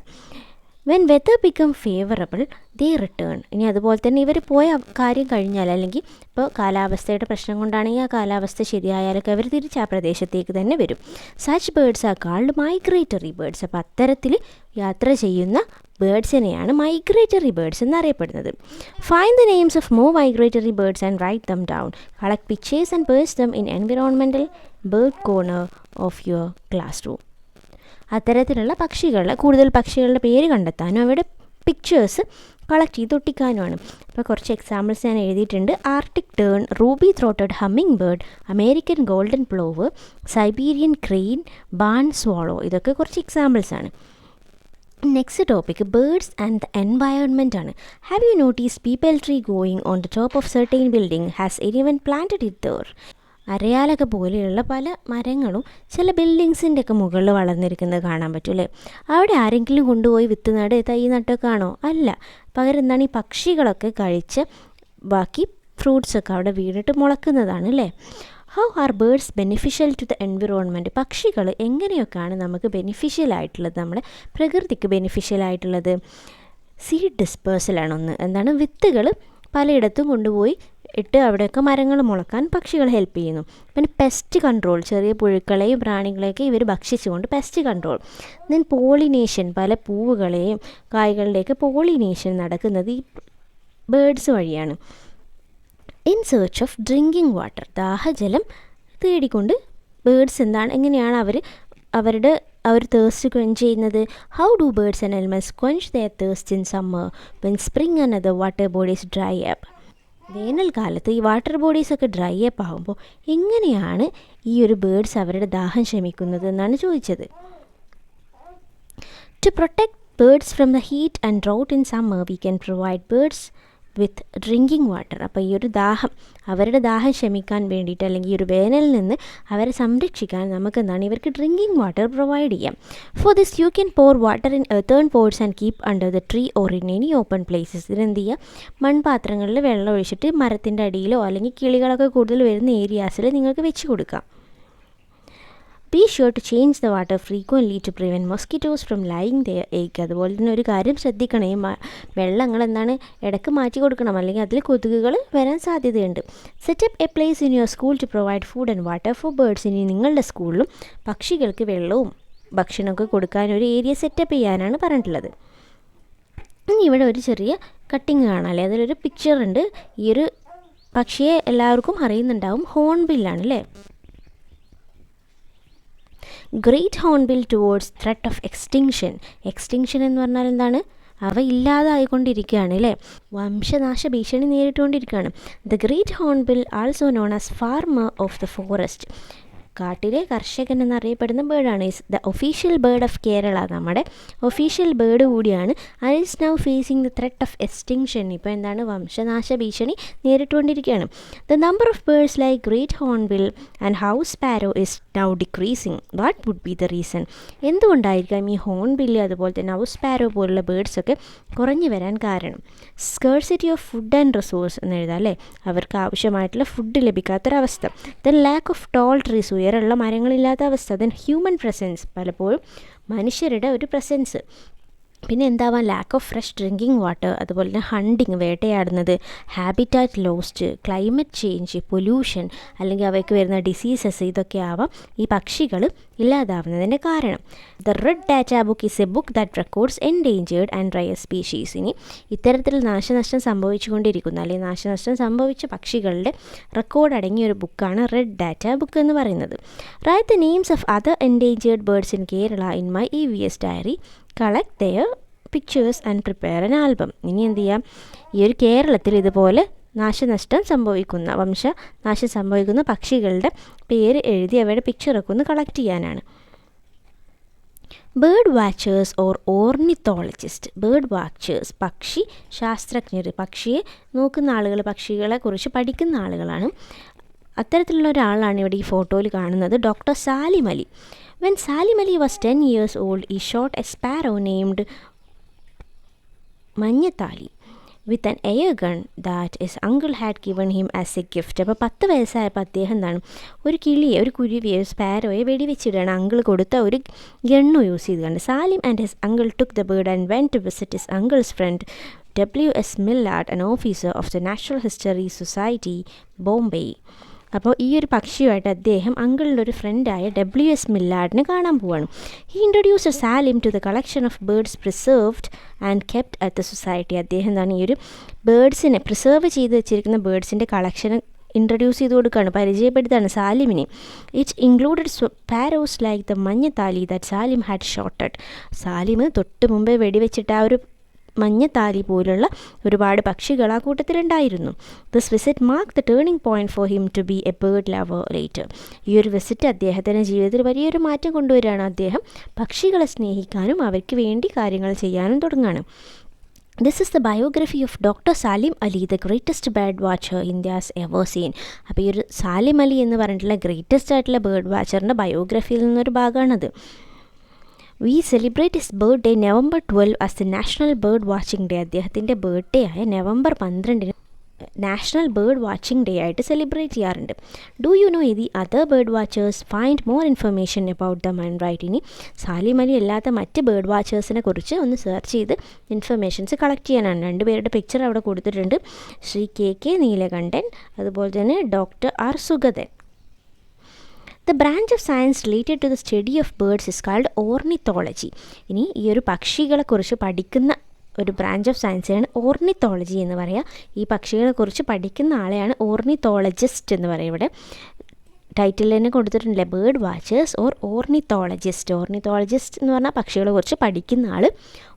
When weather become favourable they return. ഇനി അതുപോലെ തന്നെ ഇവർ പോയ കാര്യം കഴിഞ്ഞാൽ, അല്ലെങ്കിൽ ഇപ്പോൾ കാലാവസ്ഥയുടെ പ്രശ്നം കൊണ്ടാണെങ്കിൽ ആ കാലാവസ്ഥ ശരിയായാലൊക്കെ അവർ തിരിച്ച് ആ പ്രദേശത്തേക്ക് തന്നെ വരും. Such birds are called migratory birds. അപ്പോൾ അത്തരത്തിൽ യാത്ര ചെയ്യുന്ന ബേർഡ്സിനെയാണ് മൈഗ്രേറ്ററി ബേർഡ്സ് എന്നറിയപ്പെടുന്നത്. Find the names of more migratory birds and write them down. Collect pictures and paste them in environmental bird corner of your class room. അത്തരത്തിലുള്ള കൂടുതൽ പക്ഷികളുടെ പേര് കണ്ടെത്താനും അവയുടെ പിക്ചേഴ്സ് കളക്ട് ചെയ്ത് ഒട്ടിക്കാനുമാണ്. അപ്പോൾ കുറച്ച് എക്സാമ്പിൾസ് ഞാൻ എഴുതിയിട്ടുണ്ട്. Arctic tern, ruby throated humming bird, American golden plover, Siberian crane, barn swallow. ഇതൊക്കെ കുറച്ച് എക്സാമ്പിൾസാണ്. Next topic birds and the environment ആണ്. Have you notice people tree going on the top of certain building? Has anyone planted it there? അരയാലൊക്കെ പോലെയുള്ള പല മരങ്ങളും ചില ബിൽഡിങ്സിൻ്റെ ഒക്കെ മുകളിൽ വളർന്നിരിക്കുന്നത് കാണാൻ പറ്റും അല്ലേ. അവിടെ ആരെങ്കിലും കൊണ്ടുപോയി വിത്ത് നട് തൈ നട്ടൊക്കെ ആണോ? അല്ല. പകരം എന്താണ്, ഈ പക്ഷികളൊക്കെ കഴിച്ച് ബാക്കി ഫ്രൂട്ട്സൊക്കെ അവിടെ വീണിട്ട് മുളക്കുന്നതാണ് അല്ലേ. How are birds beneficial to the environment? പക്ഷികൾ എങ്ങനെയൊക്കെയാണ് നമുക്ക് ബെനിഫിഷ്യൽ ആയിട്ടുള്ളത്, നമ്മുടെ പ്രകൃതിക്ക് ബെനിഫിഷ്യൽ ആയിട്ടുള്ളത്? സീഡ് ഡിസ്പേഴ്സലാണ് ഒന്ന്. എന്താണ്, വിത്തുകൾ പലയിടത്തും കൊണ്ടുപോയി ഇട്ട് അവിടെയൊക്കെ മരങ്ങൾ മുളക്കാൻ പക്ഷികൾ ഹെൽപ്പ് ചെയ്യുന്നു. പിന്നെ പെസ്റ്റ് കൺട്രോൾ, ചെറിയ പുഴുക്കളെയും പ്രാണികളെയൊക്കെ ഇവർ ഭക്ഷിച്ചുകൊണ്ട് പെസ്റ്റ് കൺട്രോൾ. ദെൻ പോളിനേഷൻ, പല പൂവുകളെയും കായ്കളുടെയൊക്കെ പോളിനേഷൻ നടക്കുന്നത് ഈ ബേർഡ്സ് വഴിയാണ്. In search of drinking water, ദാഹജലം തേടിക്കൊണ്ട് ബേർഡ്സ് എങ്ങനെയാണ് അവർ തേഴ്സ്റ്റ് ക്വഞ്ച് ചെയ്യുന്നത്? How do birds and animals quench their thirst in summer when spring and other water bodies dry up? വേനൽക്കാലത്ത് ഈ വാട്ടർ ബോഡീസൊക്കെ ഡ്രൈ അപ്പ് ആകുമ്പോൾ എങ്ങനെയാണ് ഈ ഒരു ബേഡ്സ് അവരുടെ ദാഹം ശമിക്കുന്നത് എന്നാണ് ചോദിച്ചത്. To protect birds from the heat and drought in summer, we can provide birds with drinking water. അപ്പോൾ ഈ ഒരു അവരുടെ ദാഹം ശമിക്കാൻ വേണ്ടിയിട്ട് അല്ലെങ്കിൽ ഈ ഒരു വേനലിൽ നിന്ന് അവരെ സംരക്ഷിക്കാൻ നമുക്ക് എന്താണ് ഇവർക്ക് ഡ്രിങ്കിങ് വാട്ടർ പ്രൊവൈഡ് ചെയ്യാം. For this you can pour water in earthen pots and keep under the tree or in any open places. ഇതിനെന്ത് ചെയ്യുക, മൺപാത്രങ്ങളിൽ വെള്ളം ഒഴിച്ചിട്ട് മരത്തിൻ്റെ അടിയിലോ അല്ലെങ്കിൽ കിളികളൊക്കെ കൂടുതൽ വരുന്ന ഏരിയാസിൽ നിങ്ങൾക്ക് വെച്ച് കൊടുക്കാം. Be sure to change the water frequently to prevent mosquitoes from laying their egg. അതുപോലെ തന്നെ ഒരു കാര്യം ശ്രദ്ധിക്കണേ, വെള്ളങ്ങൾ എന്താണ് ഇടയ്ക്ക് മാറ്റി കൊടുക്കണം, അല്ലെങ്കിൽ അതിൽ കൊതുകുകൾ വരാൻ സാധ്യതയുണ്ട്. Set up a place in your school to provide food and water for birds. ഇനി നിങ്ങളുടെ സ്കൂളിലും പക്ഷികൾക്ക് വെള്ളവും ഭക്ഷണമൊക്കെ കൊടുക്കാൻ ഒരു ഏരിയ സെറ്റപ്പ് ചെയ്യാനാണ് പറഞ്ഞിട്ടുള്ളത്. ഇനി ഇവിടെ ഒരു ചെറിയ കട്ടിങ് കാണാം അല്ലേ, അതിലൊരു പിക്ചർ ഉണ്ട്. ഈ ഒരു പക്ഷിയെ എല്ലാവർക്കും അറിയുന്നുണ്ടാവും, ഹോൺബില്ലാണ് അല്ലേ. Great hornbill towards threat of extinction. Extinction എന്ന് പറഞ്ഞാൽ എന്താണ്, അവ ഇല്ലാതായിക്കൊണ്ടിരിക്കുകയാണ് അല്ലേ, വംശനാശ ഭീഷണി നേരിട്ടുകൊണ്ടിരിക്കുകയാണ്. The great hornbill also known as farmer of the forest. കാട്ടിലെ കർഷകൻ എന്നറിയപ്പെടുന്ന ബേർഡാണ്. Is the official bird of Kerala, നമ്മുടെ ഒഫീഷ്യൽ ബേർഡ് കൂടിയാണ്. And is now facing the threat of extinction. ഇപ്പോൾ എന്താണ്, വംശനാശ ഭീഷണി നേരിട്ടുകൊണ്ടിരിക്കുകയാണ്. The number of birds like great hornbill and house sparrow is now decreasing. What would be the reason? എന്തുകൊണ്ടായിരിക്കാം ഈ ഹോൺബില്ല് അതുപോലെ തന്നെ ഹൗസ് സ്പാരോ പോലുള്ള ബേർഡ്സൊക്കെ കുറഞ്ഞു വരാൻ കാരണം? Scarcity of food and resource എന്ന് എഴുതാം അല്ലേ, അവർക്ക് ആവശ്യമായിട്ടുള്ള ഫുഡ് ലഭിക്കാത്തൊരവസ്ഥ. Then lack of tall trees, ഉയരമുള്ള മരങ്ങളില്ലാത്ത അവസ്ഥ. ദെൻ ഹ്യൂമൻ പ്രസൻസ്, പലപ്പോഴും മനുഷ്യരുടെ ഒരു പ്രസൻസ്. പിന്നെ എന്താവാം, lack of fresh drinking water, അതുപോലെ തന്നെ ഹണ്ടിങ്, വേട്ടയാടുന്നത്, habitat lost, climate change, pollution, അല്ലെങ്കിൽ അവയ്ക്ക് വരുന്ന ഡിസീസസ്, ഇതൊക്കെ ആവാം ഈ പക്ഷികൾ ഇല്ലാതാവുന്നതിൻ്റെ കാരണം. The red data book is A book that records endangered and rare species. ഇനി ഇത്തരത്തിൽ നാശനഷ്ടം സംഭവിച്ചുകൊണ്ടിരിക്കുന്ന അല്ലെങ്കിൽ നാശനഷ്ടം സംഭവിച്ച പക്ഷികളുടെ റെക്കോർഡ് അടങ്ങിയ ഒരു ബുക്കാണ് റെഡ് ഡാറ്റ ബുക്ക് എന്ന് പറയുന്നത്. Write the names of other endangered birds in Kerala in my EVS diary. Collect their pictures and prepare an album. ഇനി എന്ത് ചെയ്യാം, ഈ ഒരു കേരളത്തിൽ ഇതുപോലെ നാശനഷ്ടം സംഭവിക്കുന്ന വംശനാശം സംഭവിക്കുന്ന പക്ഷികളുടെ പേര് എഴുതി അവയുടെ പിക്ചറൊക്കെ ഒന്ന് കളക്ട് ചെയ്യാനാണ്. Bird watchers or ornithologist. Bird watchers, പക്ഷി ശാസ്ത്രജ്ഞർ, പക്ഷിയെ നോക്കുന്ന ആളുകൾ, പക്ഷികളെ കുറിച്ച് പഠിക്കുന്ന ആളുകളാണ്. അത്തരത്തിലുള്ള ഒരാളാണ് ഇവിടെ ഈ ഫോട്ടോയിൽ കാണുന്നത്, doctor Salim Ali. When Salim Ali was 10 years old, he shot a sparrow named Manyatali with an air gun that his uncle had given him as a gift. അപ്പോൾ 10 വയസ്സായപ്പോൾ അദ്ദേഹം എന്താണ്, ഒരു കിളിയെ, ഒരു കുരുവിയെ, ഒരു സ്പാരോയെ വെടിവെച്ചിട്ടാണ് അങ്കിൾ കൊടുത്ത ഒരു ഗണ്ണു യൂസ് ചെയ്തുകൊണ്ട്. Salim and his uncle took the bird and went to visit his uncle's friend W.S. Millard, an officer of the Natural History Society, Bombay. അപ്പോൾ ഈ ഒരു പക്ഷിയുമായിട്ട് അദ്ദേഹം അങ്കിളിൻ്റെ ഒരു ഫ്രണ്ടായ W.S. മില്ലാർഡിനെ കാണാൻ പോവാണ്. He introduced Salim to the collection of birds preserved and kept at the society. അദ്ദേഹം എന്താണ് ഈ ഒരു ബേർഡ്സിനെ പ്രിസർവ് ചെയ്ത് വെച്ചിരിക്കുന്ന ബേർഡ്സിൻ്റെ കളക്ഷൻ ഇൻട്രൊഡ്യൂസ് ചെയ്ത് കൊടുക്കുകയാണ്, പരിചയപ്പെടുത്താണ് സാലിമിനെ. It included sparrows like the മഞ്ഞത്താലി that Salim had shotted. Salim തൊട്ട് മുമ്പേ വെടിവെച്ചിട്ട് ആ ഒരു മഞ്ഞത്താലി പോലുള്ള ഒരുപാട് പക്ഷികൾ ആ കൂട്ടത്തിലുണ്ടായിരുന്നു. This visit mark the turning point for him to be a bird lover later. ഈ ഒരു വിസിറ്റ് അദ്ദേഹത്തിൻ്റെ ജീവിതത്തിൽ വലിയൊരു മാറ്റം കൊണ്ടുവരികയാണ്. അദ്ദേഹം പക്ഷികളെ സ്നേഹിക്കാനും അവർക്ക് വേണ്ടി കാര്യങ്ങൾ ചെയ്യാനും തുടങ്ങുകയാണ്. This is the biography of doctor Salim Ali, the greatest bird watcher India's ever seen. അപ്പോൾ ഈ ഒരു സാലിം അലി എന്ന് പറഞ്ഞിട്ടുള്ള ഗ്രേറ്റസ്റ്റ് ആയിട്ടുള്ള ബേർഡ് വാച്ചറിൻ്റെ ബയോഗ്രഫിയിൽ നിന്നൊരു ഭാഗമാണത്. We celebrate his birthday November 12 as the National Bird Watching Day. അദ്ദേഹത്തിൻ്റെ ബർത്ത്ഡേ ആയ November 12 national bird watching day ആയിട്ട് സെലിബ്രേറ്റ് ചെയ്യാറുണ്ട്. Do you know the other bird watchers find more information about them and write. ഇനി സാലിം അലി അല്ലാത്ത മറ്റ് bird വാച്ചേഴ്സിനെ കുറിച്ച് ഒന്ന് search ചെയ്ത് ഇൻഫർമേഷൻസ് കളക്ട് ചെയ്യാനാണ്. 2 പേരുടെ പിക്ചർ അവിടെ കൊടുത്തിട്ടുണ്ട്, ശ്രീ K.K. നീലകണ്ഠൻ, അതുപോലെ തന്നെ doctor R. Sugathan. The branch of science related to the study of birds is called ornithology. ഇനി ഈ ഒരു പക്ഷികളെക്കുറിച്ച് പഠിക്കുന്ന ഒരു ബ്രാഞ്ച് ഓഫ് സയൻസിനാണ് ഓർണിത്തോളജി എന്ന് പറയുക. ഈ പക്ഷികളെക്കുറിച്ച് പഠിക്കുന്ന ആളെയാണ് ഓർണിത്തോളജിസ്റ്റ് എന്ന് പറയുക. ഇവിടെ ടൈറ്റിൽ തന്നെ കൊടുത്തിട്ടുണ്ടല്ലേ, bird watchers or ornithologist. Ornithologist എന്ന് പറഞ്ഞാൽ പക്ഷികളെ കുറിച്ച് പഠിക്കുന്ന ആൾ,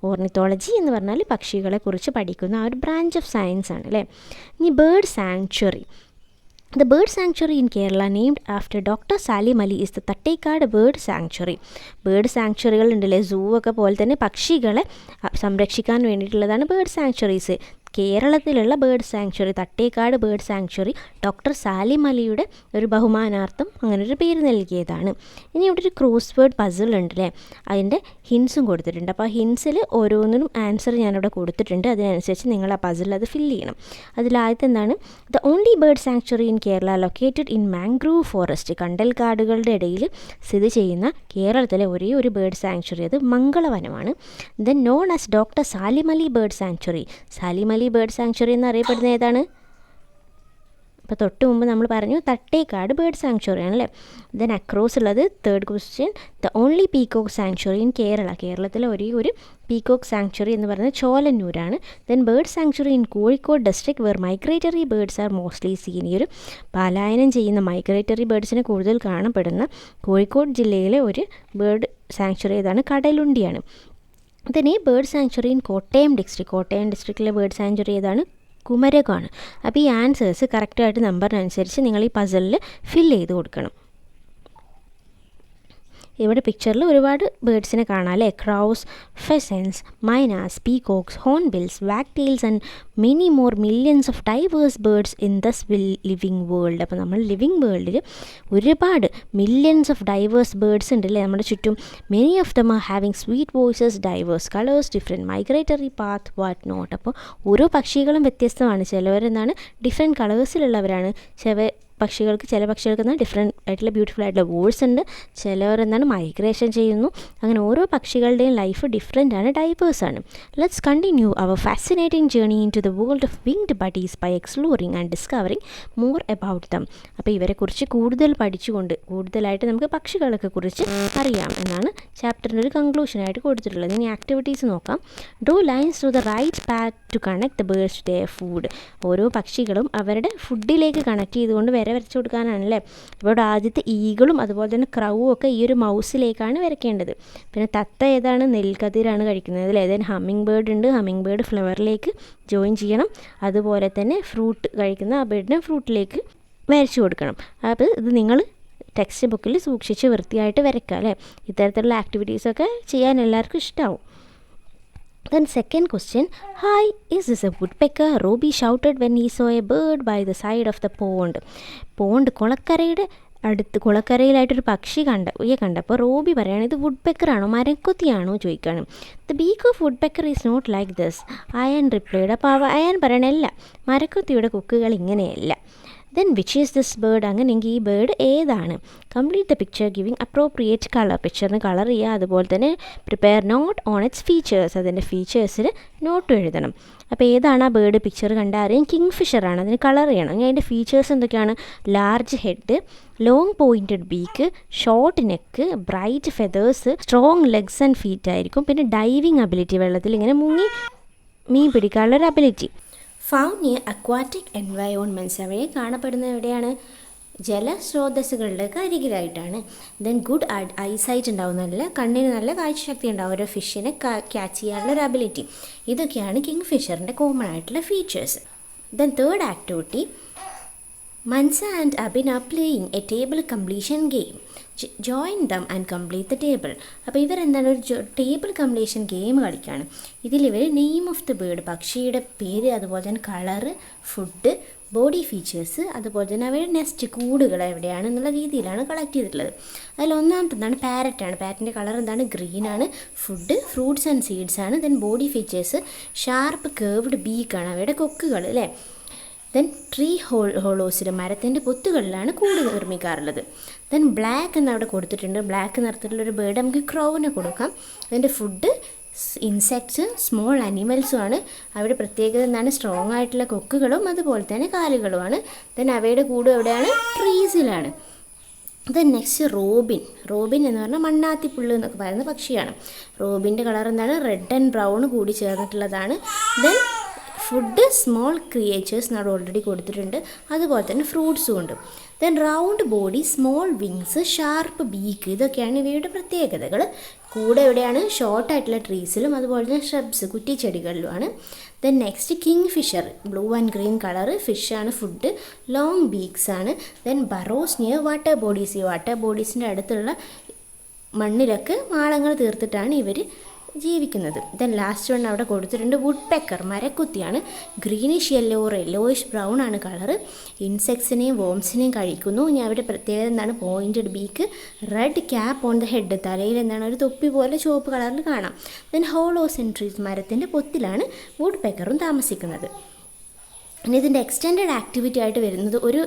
ഓർണിത്തോളജി എന്ന് പറഞ്ഞാൽ പക്ഷികളെ കുറിച്ച് പഠിക്കുന്ന ആ ഒരു ബ്രാഞ്ച് ഓഫ് സയൻസ് ആണ് അല്ലേ. ഇനി bird sanctuary. The bird sanctuary in Kerala named after Dr. Salim Ali is the Tattekad Bird Sanctuary. Bird സാങ്ച്വറികൾ ഉണ്ടല്ലേ, സൂ ഒക്കെ പോലെ തന്നെ പക്ഷികളെ സംരക്ഷിക്കാൻ വേണ്ടിയിട്ടുള്ളതാണ് ബേർഡ് സാങ്ച്വറീസ്. കേരളത്തിലുള്ള bird sanctuary Thattekad bird sanctuary doctor Salim അലിയുടെ ഒരു ബഹുമാനാർത്ഥം അങ്ങനൊരു പേര് നൽകിയതാണ്. ഇനി ഇവിടെ ഒരു ക്രോസ് വേർഡ് പസിൽ ഉണ്ടല്ലേ, അതിൻ്റെ ഹിൻസും കൊടുത്തിട്ടുണ്ട്. അപ്പോൾ ആ ഹിൻസിൽ ഓരോന്നിനും ആൻസർ ഞാനിവിടെ കൊടുത്തിട്ടുണ്ട്. അതിനനുസരിച്ച് നിങ്ങൾ ആ പസിൽ അത് ഫില്ല് ചെയ്യണം. അതിലാദ്യത്തെ എന്താണ്, the only bird sanctuary in Kerala located in mangrove forest. കണ്ടൽ കാടുകളുടെ ഇടയിൽ സ്ഥിതി ചെയ്യുന്ന കേരളത്തിലെ ഒരേ ഒരു ബേർഡ് സാങ്ച്വറി അത് മംഗളവനമാണ്. Then known as doctor Salim Ali bird sanctuary. Salim Ali bird sanctuary എന്നറിയപ്പെടുന്ന ഏതാണ്? അപ്പോൾ തൊട്ട് മുമ്പ് നമ്മൾ പറഞ്ഞു തട്ടേക്കാട് ബേർഡ് സാങ്ച്വറി ആണല്ലേ. ദെൻ അക്രോസ് ഉള്ളത് third question, the only peacock sanctuary in Kerala. കേരളത്തിലെ ഒരേ ഒരു പീകോക്ക് സാങ്ച്വറി എന്ന് പറയുന്നത് ചോലന്നൂരാണ്. Then bird sanctuary in Kozhikode district where migratory birds are mostly seen. ഈ ഒരു പലായനം ചെയ്യുന്ന മൈഗ്രേറ്ററി ബേർഡ്സിനെ കൂടുതൽ കാണപ്പെടുന്ന കോഴിക്കോട് ജില്ലയിലെ ഒരു ബേർഡ് സാങ്ച്വറി ഏതാണ്? കടലുണ്ടിയാണ്. ദെൻ ഈ ബേർഡ് സാങ്ച്വറി ഇൻ കോട്ടയം ഡിസ്ട്രിക്റ്റിലെ ബേർഡ് സാങ്ച്വറി ഏതാണ്? കുമരകമാണ്. അപ്പോൾ ഈ ആൻസേഴ്സ് കറക്റ്റായിട്ട് നമ്പറിനനുസരിച്ച് നിങ്ങൾ ഈ പസിലിൽ ഫില്ല് ചെയ്ത് കൊടുക്കണം. ഇവിടെ പിക്ചറിൽ ഒരുപാട് ബേർഡ്സിനെ കാണാം അല്ലേ. Crows, pheasants, mynas, peacocks, hornbills, wagtails and many more millions of diverse birds in this living world. അപ്പോൾ നമ്മൾ ലിവിങ് വേൾഡിൽ ഒരുപാട് മില്യൺസ് ഓഫ് ഡൈവേഴ്സ് ബേർഡ്സ് ഉണ്ടല്ലേ നമ്മുടെ ചുറ്റും. Many of them are having sweet voices, diverse colours, different migratory path, what not. അപ്പോൾ ഓരോ പക്ഷികളും വ്യത്യസ്തമാണ്. ചിലവരെന്താണ് ഡിഫറെൻറ്റ് കളേഴ്സിലുള്ളവരാണ്. ചില പക്ഷികൾക്ക് എന്നാൽ ഡിഫറെൻറ്റ് ആയിട്ടുള്ള ബ്യൂട്ടിഫുൾ ആയിട്ടുള്ള വോഴ്സ് ഉണ്ട്. ചിലവർ എന്താണ് മൈഗ്രേഷൻ ചെയ്യുന്നു. അങ്ങനെ ഓരോ പക്ഷികളുടെയും ലൈഫ് ഡിഫറെൻ്റ് ആണ്, ഡൈവേഴ്സാണ്. Let's continue our fascinating journey into the world of winged buddies by exploring and discovering more about them. അപ്പോൾ ഇവരെക്കുറിച്ച് കൂടുതൽ പഠിച്ചുകൊണ്ട് കൂടുതലായിട്ട് നമുക്ക് പക്ഷികളൊക്കെ കുറിച്ച് അറിയാം എന്നാണ് ചാപ്റ്ററിൻ്റെ ഒരു കൺക്ലൂഷനായിട്ട് കൊടുത്തിട്ടുള്ളത്. ഇനി ആക്ടിവിറ്റീസ് നോക്കാം. Draw lines to the right path to connect the birds to their food. ഓരോ പക്ഷികളും അവരുടെ ഫുഡിലേക്ക് കണക്ട് ചെയ്തുകൊണ്ട് വരച്ചു കൊടുക്കാനാണല്ലേ. ഇവിടെ ആദ്യത്തെ ഈഗിളും അതുപോലെ തന്നെ ക്രൗവും ഒക്കെ ഈ ഒരു മൗസിലേക്കാണ് വരയ്ക്കേണ്ടത്. പിന്നെ തത്ത ഏതാണ്? നെൽക്കതിരാണ് കഴിക്കുന്നത് അല്ലേ. ദെൻ ഹമ്മിങ് ബേർഡ് ഉണ്ട്, ഹമ്മിങ് ബേർഡ് ഫ്ലവറിലേക്ക് ജോയിൻ ചെയ്യണം. അതുപോലെ തന്നെ ഫ്രൂട്ട് കഴിക്കുന്ന ആ ബേർഡിനെ ഫ്രൂട്ടിലേക്ക് വരച്ചു കൊടുക്കണം. അപ്പോൾ ഇത് നിങ്ങൾ ടെക്സ്റ്റ് ബുക്കിൽ സൂക്ഷിച്ച് വൃത്തിയായിട്ട് വരയ്ക്കുക അല്ലേ. ഇത്തരത്തിലുള്ള ആക്ടിവിറ്റീസൊക്കെ ചെയ്യാൻ എല്ലാവർക്കും ഇഷ്ടമാവും. Then second question, hi, is this a woodpecker? Roby shouted when he saw a bird by the side of the pond. കുളക്കരയുടെ അടുത്ത് കുളക്കരയിലായിട്ടൊരു പക്ഷി കണ്ടപ്പോൾ റോബി പറയുകയാണ് ഇത് വുഡ് പെക്കറാണോ മരക്കൊത്തിയാണോ ചോദിക്കുകയാണ്. The beak of woodpecker is not like this, Ayan replied. അപ്പോൾ അയൻ പറയണല്ല, മരക്കൊത്തിയുടെ കൊക്കുകൾ ഇങ്ങനെയല്ല. Then which is this bird? അങ്ങനെയെങ്കിൽ ഈ ബേർഡ് ഏതാണ്? Complete the picture giving appropriate colour. പിക്ചറിന് കളർ ചെയ്യുക. അതുപോലെ തന്നെ prepare note on its features. അതിൻ്റെ ഫീച്ചേഴ്സിൽ നോട്ട് എഴുതണം. അപ്പോൾ ഏതാണ് ആ ബേർഡ്? പിക്ചർ കണ്ടാൽ അറിയാം കിങ് ഫിഷറാണ്. അതിന് കളർ ചെയ്യണം. അതിൻ്റെ ഫീച്ചേഴ്സ് എന്തൊക്കെയാണ്? Large head, long pointed beak, short neck, bright feathers, strong legs and feet ആയിരിക്കും. പിന്നെ ഡൈവിങ് അബിലിറ്റി, വെള്ളത്തിൽ ഇങ്ങനെ മുങ്ങി മീൻ പിടിക്കാനുള്ളൊരു ability. Found near aquatic environments. അവയെ കാണപ്പെടുന്നത് എവിടെയാണ്? ജലസ്രോതസ്സുകളുടെ അരികിലായിട്ടാണ്. ദെൻ ഗുഡ് ഐസൈറ്റ് ഉണ്ടാവും, നല്ല കണ്ണിന് നല്ല കാഴ്ചശക്തി ഉണ്ടാവും, ഓരോ ഫിഷിനെ ക്യാച്ച് ചെയ്യാനുള്ള ഒരു അബിലിറ്റി. ഇതൊക്കെയാണ് കിങ് ഫിഷറിൻ്റെ കോമൺ ആയിട്ടുള്ള features. Then third activity, Mansa and Abin are playing A table completion game. Join them and complete the table. അപ്പോൾ ഇവരെന്താണ് ഒരു ടേബിൾ കംപ്ലീഷൻ ഗെയിം കളിക്കുകയാണ്. ഇതിലിവർ നെയിം ഓഫ് ദ ബേർഡ്, പക്ഷിയുടെ പേര്, അതുപോലെ തന്നെ കളറ്, ഫുഡ്, ബോഡി ഫീച്ചേഴ്സ്, അതുപോലെ തന്നെ അവയുടെ നെസ്റ്റ് കൂടുകൾ എവിടെയാണ് എന്നുള്ള രീതിയിലാണ് കളക്ട് ചെയ്തിട്ടുള്ളത്. അതിൽ ഒന്നാമത്തെന്താണ് പാരറ്റാണ്. പാരറ്റിൻ്റെ കളർ എന്താണ്? ഗ്രീനാണ്. ഫുഡ് ഫ്രൂട്ട്സ് ആൻഡ് സീഡ്സ് ആണ്. Then body features sharp curved ബീക്കാണ്, അവയുടെ കൊക്കുകൾ അല്ലേ. ദെൻ ട്രീ ഹോളോസിൽ, മരത്തിൻ്റെ പൊത്തുകളിലാണ് കൂട് നിർമ്മിക്കാറുള്ളത്. ദെൻ ബ്ലാക്ക് എന്നവിടെ കൊടുത്തിട്ടുണ്ട്. ബ്ലാക്ക് നിറത്തിലുള്ളൊരു ബേർഡ് നമുക്ക് ക്രൗവിനെ കൊടുക്കാം. അതിൻ്റെ ഫുഡ് ഇൻസെക്ട്സ്, സ്മോൾ അനിമൽസുമാണ്. അവയുടെ പ്രത്യേകത എന്താണ്? സ്ട്രോങ് ആയിട്ടുള്ള കൊക്കുകളും അതുപോലെ തന്നെ കാലുകളുമാണ്. ദെൻ അവയുടെ കൂട് എവിടെയാണ്? ട്രീസിലാണ്. ദെൻ നെക്സ്റ്റ് റോബിൻ എന്ന് പറഞ്ഞാൽ മണ്ണാത്തിപ്പുള്ള് എന്നൊക്കെ പറയുന്ന പക്ഷിയാണ്. റോബിൻ്റെ കളർ എന്താണ്? റെഡ് ആൻഡ് ബ്രൗൺ കൂടി ചേർന്നിട്ടുള്ളതാണ്. ദെൻ ഫുഡ് സ്മോൾ ക്രിയേച്ചേഴ്സ് എന്നാണ് ഓൾറെഡി കൊടുത്തിട്ടുണ്ട്, അതുപോലെ തന്നെ ഫ്രൂട്ട്സും ഉണ്ട്. Then round body, small wings, sharp beak, ഇതൊക്കെയാണ് ഇവയുടെ പ്രത്യേകതകൾ. കൂടെ എവിടെയാണ് ഷോർട്ടായിട്ടുള്ള ട്രീസിലും അതുപോലെ തന്നെ ഷ്രബ്സ് കുറ്റിച്ചെടികളിലുമാണ്. Then next kingfisher, blue and green colour, ഫിഷാണ് ഫുഡ്, ലോങ് ബീക്സ് ആണ്. Then burrows near water bodies, ഈ വാട്ടർ ബോഡീസിൻ്റെ അടുത്തുള്ള മണ്ണിലൊക്കെ മാളങ്ങൾ തീർത്തിട്ടാണ് ഇവർ ജീവിക്കുന്നത്. ദെൻ ലാസ്റ്റ് വൺ അവിടെ കൊടുത്തിട്ടുണ്ട് വുഡ് പെക്കർ, മരക്കുത്തിയാണ്. Greenish yellow or yellowish brown ആണ് കളറ്. ഇൻസെക്ട്സിനെയും വോംസിനെയും കഴിക്കുന്നു. ഇനി അവരുടെ പ്രത്യേകത എന്താണ്? Pointed beak, red cap on the head, തലയിൽ എന്താണ് ഒരു തൊപ്പി പോലെ ചുവപ്പ് കളറിൽ കാണാം. ദെൻ ഹോളോസെൻട്രീസ്, മരത്തിൻ്റെ പൊത്തിലാണ് വുഡ് പെക്കറും താമസിക്കുന്നത്. ഇനി ഇതിൻ്റെ എക്സ്റ്റെൻഡഡ് ആക്ടിവിറ്റി ആയിട്ട് വരുന്നത് ഒരു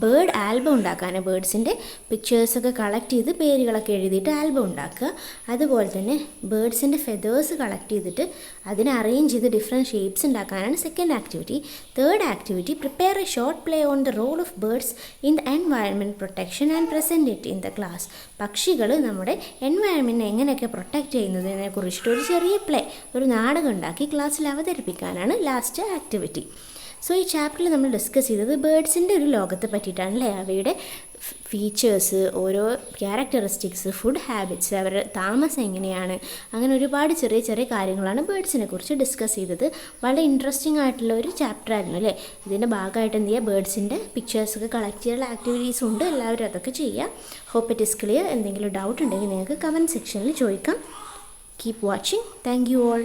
ബേർഡ് ആൽബം ഉണ്ടാക്കാൻ, ബേർഡ്സിൻ്റെ പിക്ചേഴ്സൊക്കെ കളക്ട് ചെയ്ത് പേരുകളൊക്കെ എഴുതിയിട്ട് ആൽബം ഉണ്ടാക്കുക. അതുപോലെ തന്നെ ബേർഡ്സിൻ്റെ ഫെതേഴ്സ് കളക്ട് ചെയ്തിട്ട് അതിനെ അറേഞ്ച് ചെയ്ത് ഡിഫറെൻറ്റ് ഷേപ്സ് ഉണ്ടാക്കാനാണ് second activity. Third activity, prepare a short play on the role of birds in the environment protection and present it in the class. പക്ഷികൾ നമ്മുടെ എൻവയൺമെൻറ്റിനെ എങ്ങനെയൊക്കെ പ്രൊട്ടക്റ്റ് ചെയ്യുന്നതിനെ കുറിച്ചിട്ട് ഒരു ചെറിയ പ്ലേ, ഒരു നാടകം ഉണ്ടാക്കി ക്ലാസ്സിൽ അവതരിപ്പിക്കാനാണ് ലാസ്റ്റ് ആക്ടിവിറ്റി. സോ ഈ ചാപ്റ്ററിൽ നമ്മൾ ഡിസ്കസ് ചെയ്തത് ബേർഡ്സിൻ്റെ ഒരു ലോകത്തെ പറ്റിയിട്ടാണ് അല്ലേ. അവയുടെ ഫീച്ചേഴ്സ്, ഓരോ ക്യാരക്ടറിസ്റ്റിക്സ്, ഫുഡ് ഹാബിറ്റ്സ്, അവരുടെ താമസം എങ്ങനെയാണ്, അങ്ങനെ ഒരുപാട് ചെറിയ ചെറിയ കാര്യങ്ങളാണ് ബേർഡ്സിനെ കുറിച്ച് ഡിസ്കസ് ചെയ്തത്. വളരെ ഇൻട്രസ്റ്റിംഗ് ആയിട്ടുള്ള ഒരു ചാപ്റ്റർ ആയിരുന്നു അല്ലേ. ഇതിൻ്റെ ഭാഗമായിട്ട് എന്ത് ചെയ്യുക, ബേർഡ്സിൻ്റെ പിക്ചേഴ്സൊക്കെ കളക്ട് ചെയ്യാനുള്ള ആക്ടിവിറ്റീസ് ഉണ്ട്, എല്ലാവരും അതൊക്കെ ചെയ്യുക. Hope it is clear. എന്തെങ്കിലും ഡൗട്ട് ഉണ്ടെങ്കിൽ നിങ്ങൾക്ക് കമൻറ്റ് സെക്ഷനിൽ ചോദിക്കാം. Keep watching. Thank you all.